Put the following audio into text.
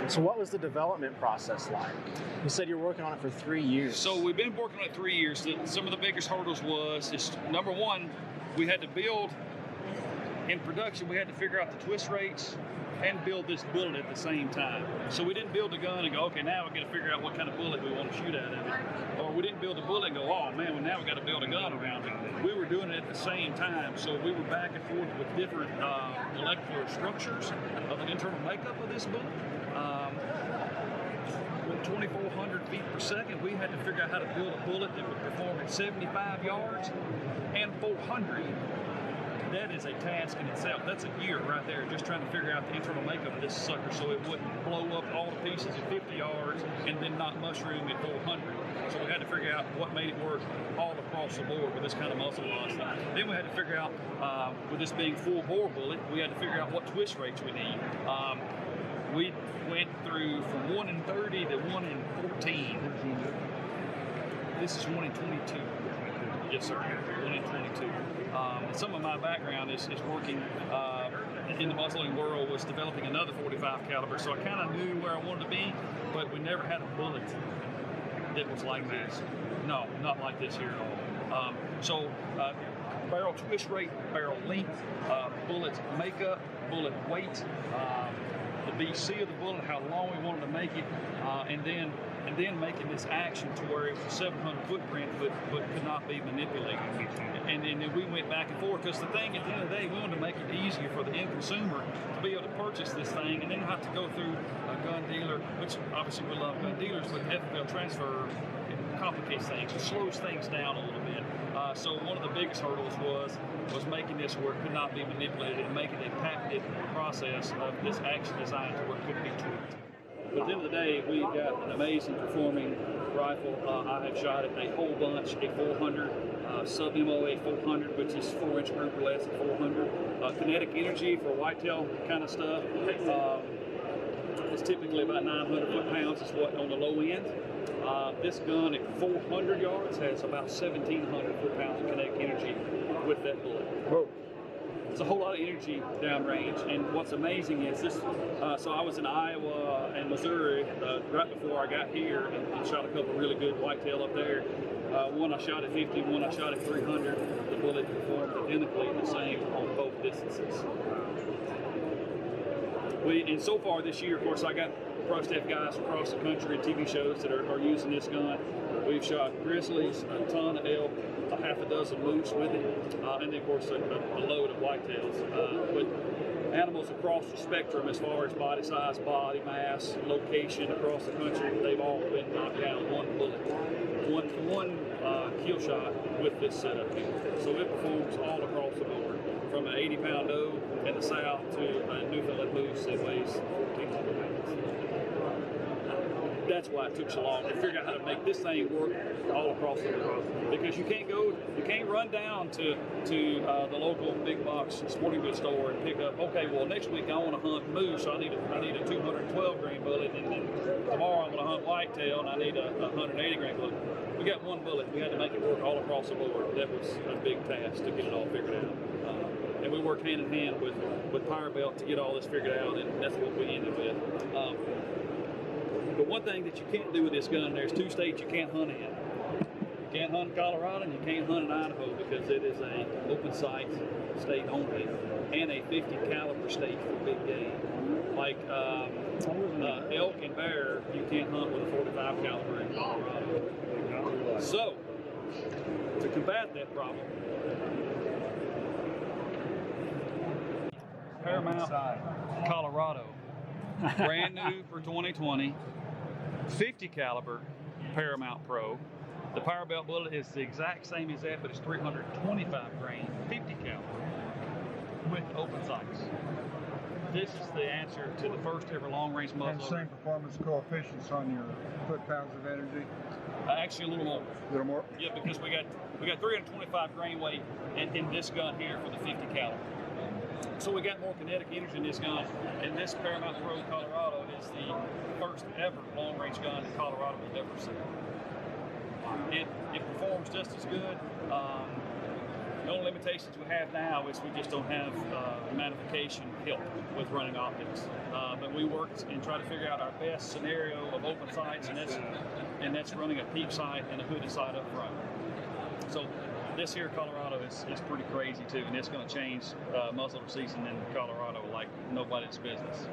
So what was the development process like? You said you were working on it for 3 years. So we've been working on it 3 years. Some of the biggest hurdles is number one, we had to build in production. We had to figure out the twist rates and build this bullet at the same time. So we didn't build the gun and go, okay, now we got to figure out what kind of bullet we want to shoot out of it. Or we didn't build the bullet and go, oh man, well now we got to build a gun around it. We were doing it at the same time. So we were back and forth with different molecular structures of the internal makeup of this bullet. With 2,400 feet per second, we had to figure out how to build a bullet that would perform at 75 yards and 400. That is a task in itself. That's a year right there, just trying to figure out the internal makeup of this sucker so it wouldn't blow up all the pieces at 50 yards and then not mushroom at 400. So we had to figure out what made it work all across the board with this kind of muzzle velocity. Then we had to figure out, with this being full bore bullet, we had to figure out what twist rates we need. We went through from 1 in 30 to 1 in 14. This is 1 in 22. Yes, sir. 1 in 22. And some of my background is working in the muzzleloading world, was developing another 45 caliber, so I kind of knew where I wanted to be, but we never had a bullet that was like this. No, not like this here at all. Barrel twist rate, barrel length, bullet makeup, bullet weight, the BC of the bullet, how long we wanted to make it, and then making this action to where it was a 700 footprint, but could not be manipulated. And then we went back and forth, because the thing at the end of the day, we wanted to make it easier for the end consumer to be able to purchase this thing and then have to go through a gun dealer, which obviously we love gun dealers, but FFL transfer complicates things, it slows things down a little bit. So one of the biggest hurdles was making this where it could not be manipulated and making a patented process of this action design to where it could be tweaked. But at the end of the day, we got an amazing performing rifle. I have shot it a whole bunch, a 400, sub-MOA 400, which is 4-inch group or less at 400. Kinetic energy for whitetail kind of stuff. It's typically about 900 foot-pounds is what on the low end. This gun at 400 yards has about 1,700 foot-pounds of kinetic energy with that bullet. Whoa. It's a whole lot of energy downrange, and what's amazing is this, so I was in Iowa and Missouri right before I got here and shot a couple of really good whitetail up there. One I shot at 50, one I shot at 300. The bullet performed identically the same on both distances. And so far this year, of course, I got pro staff guys across the country and TV shows that are using this gun. We've shot grizzlies, a ton of elk, a half a dozen moose with it, and then of course a load of whitetails. But animals across the spectrum as far as body size, body mass, location across the country, they've all been knocked down one bullet, one kill shot with this setup here. So it performs all across the board, from an 80-pound doe in the south to a Newfoundland moose that weighs 1,400 pounds. That's why it took so long to figure out how to make this thing work all across the world. Because you can't run down to the local big box sporting goods store and pick up, okay, well next week I want to hunt moose, so I need a 212 grain bullet, and then tomorrow I'm going to hunt whitetail and I need a 180 grain bullet. We got one bullet, we had to make it work all across the board. That was a big task to get it all figured out. And we worked hand in hand with Power Belt to get all this figured out, and that's what we ended with. But one thing that you can't do with this gun, there's 2 states you can't hunt in. You can't hunt in Colorado and you can't hunt in Idaho because it is a open sight state only and a 50 caliber state for big game. Like elk and bear, you can't hunt with a 45 caliber in Colorado. So, to combat that problem, Paramount, Colorado, brand new for 2020, 50 caliber Paramount Pro. The Power Belt bullet is the exact same as that, but it's 325 grain, 50 caliber with open sights. This is the answer to the first ever long-range muzzle. And same performance coefficients on your foot-pounds of energy? Actually, a little more. A little more? Yeah, because we got 325 grain weight in this gun here for the 50 caliber. So we got more kinetic energy in this gun, and this Paramount Pro Colorado is the first ever long-range gun that Colorado will ever see. It performs just as good. The only limitations we have now is we just don't have magnification help with running optics. But we worked and try to figure out our best scenario of open sights, and that's running a peep sight and a hooded sight up front. So this here Colorado is pretty crazy too, and it's going to change muzzleloader season in Colorado like nobody's business.